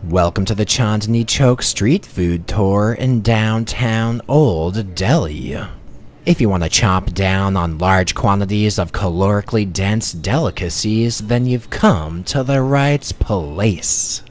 Welcome to the Chandni Chowk street food tour in downtown Old Delhi. If you want to chomp down on large quantities of calorically dense delicacies, then you've come to the right place.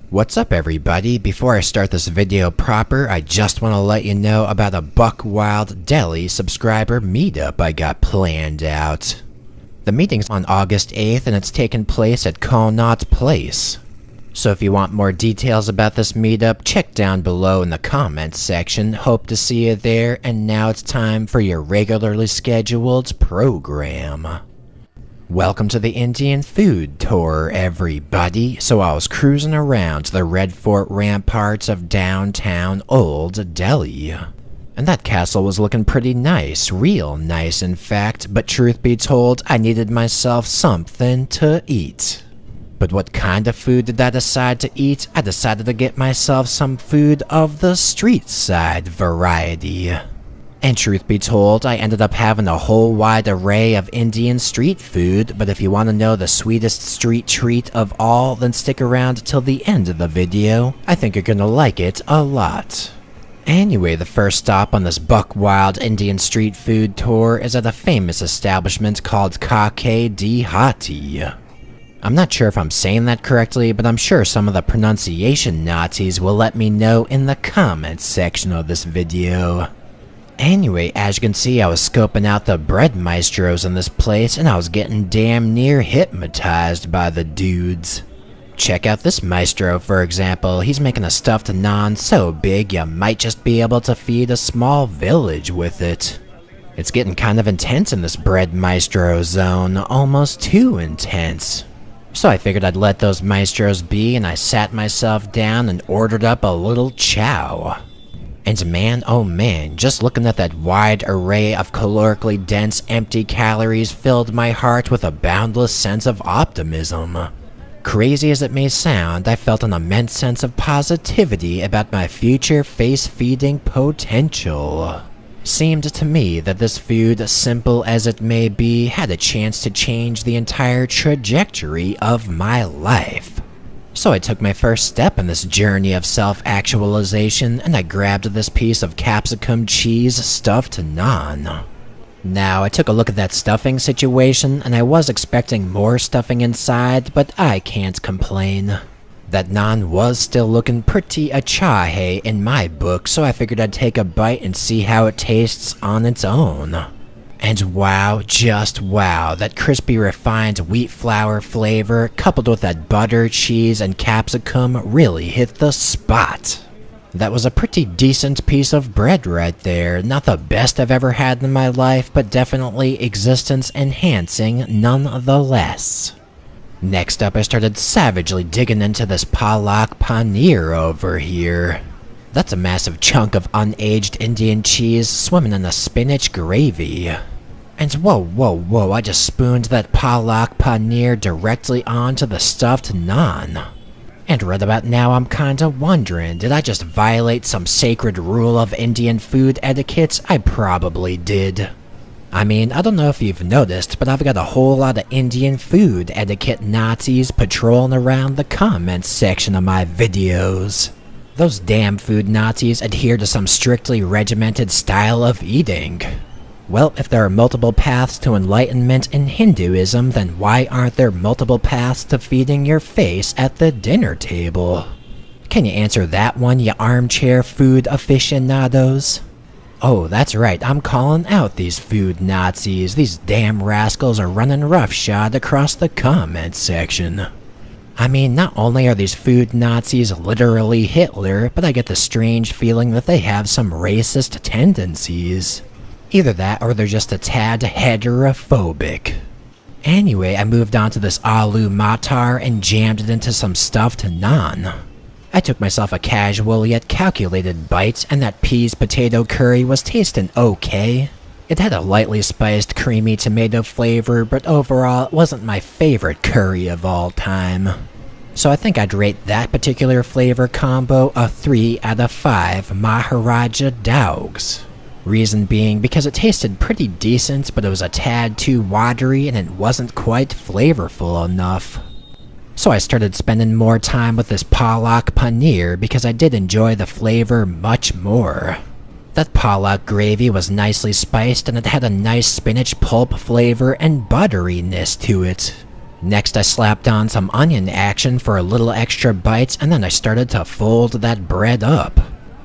What's up everybody? Before I start this video proper, I just want to let you know about a Buck Wild Delhi subscriber meetup I got planned out. The meeting's on August 8th and it's taking place at Connaught Place. So if you want more details about this meetup, check down below in the comments section. Hope to see you there, and now it's time for your regularly scheduled program. Welcome to the Indian food tour, everybody. So I was cruising around the Red Fort ramparts of downtown Old Delhi. And that castle was looking pretty nice, real nice in fact, but truth be told, I needed myself something to eat. But what kind of food did I decide to eat? I decided to get myself some food of the street side variety. And truth be told, I ended up having a whole wide array of Indian street food, but if you want to know the sweetest street treat of all, then stick around till the end of the video. I think you're gonna like it a lot. Anyway, the first stop on this Buck Wild Indian street food tour is at a famous establishment called Kake Di Hati. I'm not sure if I'm saying that correctly, but I'm sure some of the pronunciation Nazis will let me know in the comments section of this video. Anyway, as you can see, I was scoping out the bread maestros in this place, and I was getting damn near hypnotized by the dudes. Check out this maestro, for example. He's making a stuffed naan so big you might just be able to feed a small village with it. It's getting kind of intense in this bread maestro zone, almost too intense. So I figured I'd let those maestros be, and I sat myself down and ordered up a little chow. And man, oh man, just looking at that wide array of calorically dense empty calories filled my heart with a boundless sense of optimism. Crazy as it may sound, I felt an immense sense of positivity about my future face-feeding potential. Seemed to me that this food, simple as it may be, had a chance to change the entire trajectory of my life. So I took my first step in this journey of self-actualization, and I grabbed this piece of capsicum cheese stuffed naan. Now, I took a look at that stuffing situation, and I was expecting more stuffing inside, but I can't complain. That naan was still looking pretty achahe in my book, so I figured I'd take a bite and see how it tastes on its own. And wow, just wow, that crispy refined wheat flour flavor coupled with that butter, cheese, and capsicum really hit the spot. That was a pretty decent piece of bread right there. Not the best I've ever had in my life, but definitely existence enhancing nonetheless. Next up, I started savagely digging into this Palak Panner over here. That's a massive chunk of unaged Indian cheese swimming in a spinach gravy. And whoa, I just spooned that Palak Panner directly onto the stuffed naan. And right about now I'm kinda wondering, did I just violate some sacred rule of Indian food etiquette? I probably did. I mean, I don't know if you've noticed, but I've got a whole lot of Indian food etiquette Nazis patrolling around the comments section of my videos. Those damn food Nazis adhere to some strictly regimented style of eating. Well, if there are multiple paths to enlightenment in Hinduism, then why aren't there multiple paths to feeding your face at the dinner table? Can you answer that one, you armchair food aficionados? Oh, that's right, I'm calling out these food Nazis. These damn rascals are running roughshod across the comments section. I mean, not only are these food Nazis literally Hitler, but I get the strange feeling that they have some racist tendencies. Either that, or they're just a tad heterophobic. Anyway, I moved on to this Aloo Matar and jammed it into some stuffed naan. I took myself a casual yet calculated bite, and that peas potato curry was tasting okay. It had a lightly spiced creamy tomato flavor, but overall it wasn't my favorite curry of all time. So I think I'd rate that particular flavor combo a 3 out of 5 Maharaja dogs. Reason being because it tasted pretty decent, but it was a tad too watery and it wasn't quite flavorful enough. So I started spending more time with this Palak Panner because I did enjoy the flavor much more. That Palak gravy was nicely spiced and it had a nice spinach pulp flavor and butteriness to it. Next I slapped on some onion action for a little extra bite, and then I started to fold that bread up.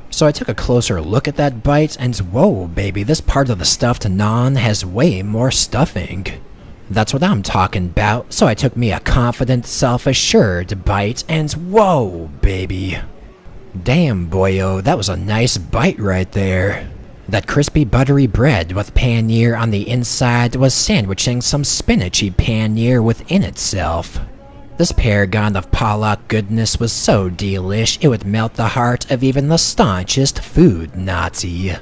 So I took a closer look at that bite and whoa baby, this part of the stuffed naan has way more stuffing. That's what I'm talking about, so I took me a confident, self-assured bite and whoa baby. Damn boyo, that was a nice bite right there. That crispy buttery bread with pannier on the inside was sandwiching some spinachy pannier within itself. This paragon of Palak goodness was so delish it would melt the heart of even the staunchest food Nazi.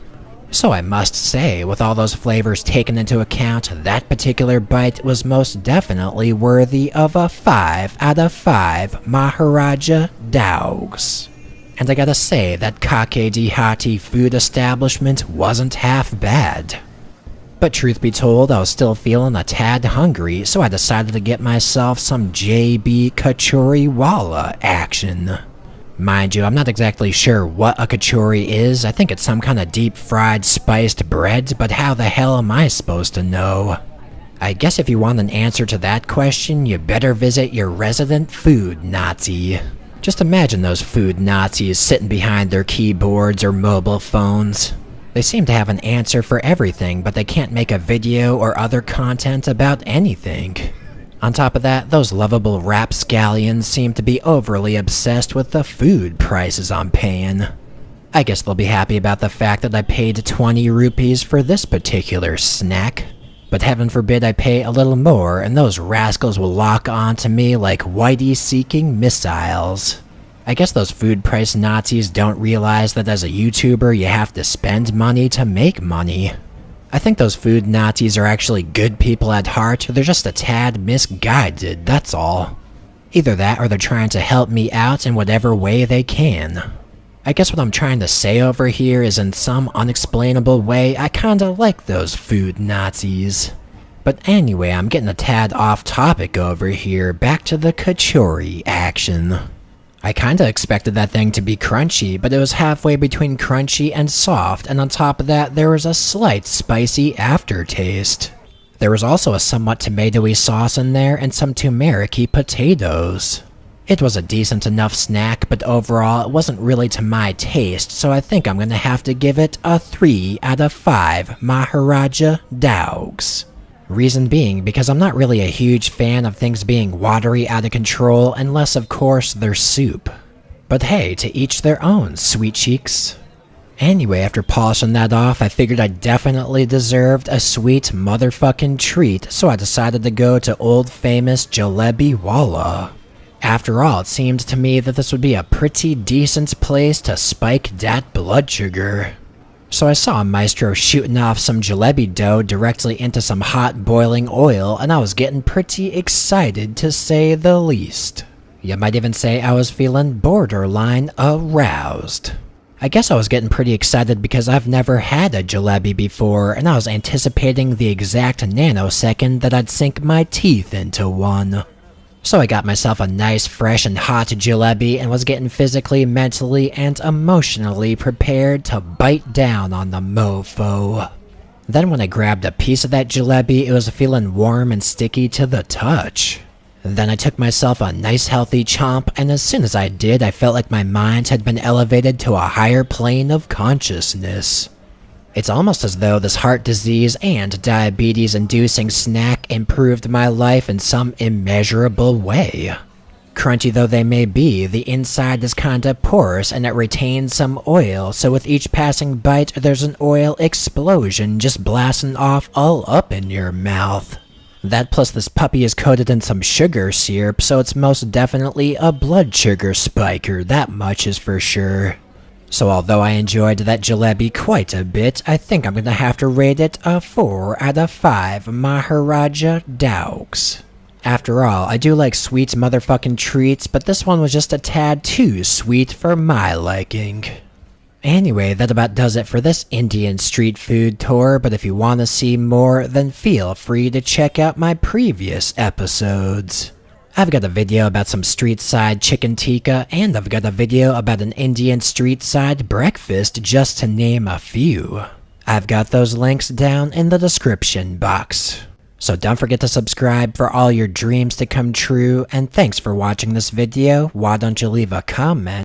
So I must say, with all those flavors taken into account, that particular bite was most definitely worthy of a 5 out of 5 Maharaja dogs. And I gotta say, that Kake Dihati food establishment wasn't half bad. But truth be told, I was still feeling a tad hungry, so I decided to get myself some JB Kachori Wala action. Mind you, I'm not exactly sure what a kachori is. I think it's some kind of deep fried spiced bread, but how the hell am I supposed to know? I guess if you want an answer to that question, you better visit your resident food Nazi. Just imagine those food Nazis sitting behind their keyboards or mobile phones. They seem to have an answer for everything, but they can't make a video or other content about anything. On top of that, those lovable rapscallions seem to be overly obsessed with the food prices I'm paying. I guess they'll be happy about the fact that I paid 20 rupees for this particular snack. But heaven forbid I pay a little more and those rascals will lock on to me like whitey-seeking missiles. I guess those food price Nazis don't realize that as a YouTuber you have to spend money to make money. I think those food Nazis are actually good people at heart, they're just a tad misguided, that's all. Either that or they're trying to help me out in whatever way they can. I guess what I'm trying to say over here is in some unexplainable way, I kinda like those food Nazis. But anyway, I'm getting a tad off topic over here, back to the kachori action. I kinda expected that thing to be crunchy, but it was halfway between crunchy and soft, and on top of that, there was a slight spicy aftertaste. There was also a somewhat tomatoey sauce in there and some turmeric-y potatoes. It was a decent enough snack, but overall it wasn't really to my taste, so I think I'm gonna have to give it a 3 out of 5 Maharaja dogs. Reason being, because I'm not really a huge fan of things being watery out of control unless of course they're soup. But hey, to each their own, sweet cheeks. Anyway, after polishing that off, I figured I definitely deserved a sweet motherfucking treat, so I decided to go to old famous Jalebi Wala. After all, it seemed to me that this would be a pretty decent place to spike that blood sugar. So I saw a maestro shooting off some jalebi dough directly into some hot boiling oil, and I was getting pretty excited to say the least. You might even say I was feeling borderline aroused. I guess I was getting pretty excited because I've never had a jalebi before, and I was anticipating the exact nanosecond that I'd sink my teeth into one. So I got myself a nice, fresh, and hot jalebi and was getting physically, mentally, and emotionally prepared to bite down on the mofo. Then when I grabbed a piece of that jalebi, it was feeling warm and sticky to the touch. Then I took myself a nice healthy chomp, and as soon as I did, I felt like my mind had been elevated to a higher plane of consciousness. It's almost as though this heart disease and diabetes-inducing snack improved my life in some immeasurable way. Crunchy though they may be, the inside is kinda porous and it retains some oil, so with each passing bite there's an oil explosion just blasting off all up in your mouth. That plus this puppy is coated in some sugar syrup, so it's most definitely a blood sugar spiker, that much is for sure. So although I enjoyed that jalebi quite a bit, I think I'm gonna have to rate it a 4 out of 5 Maharaja dogs. After all, I do like sweet motherfucking treats, but this one was just a tad too sweet for my liking. Anyway, that about does it for this Indian street food tour, but if you want to see more, then feel free to check out my previous episodes. I've got a video about some street side chicken tikka, and I've got a video about an Indian street side breakfast, just to name a few. I've got those links down in the description box. So don't forget to subscribe for all your dreams to come true, and thanks for watching this video. Why don't you leave a comment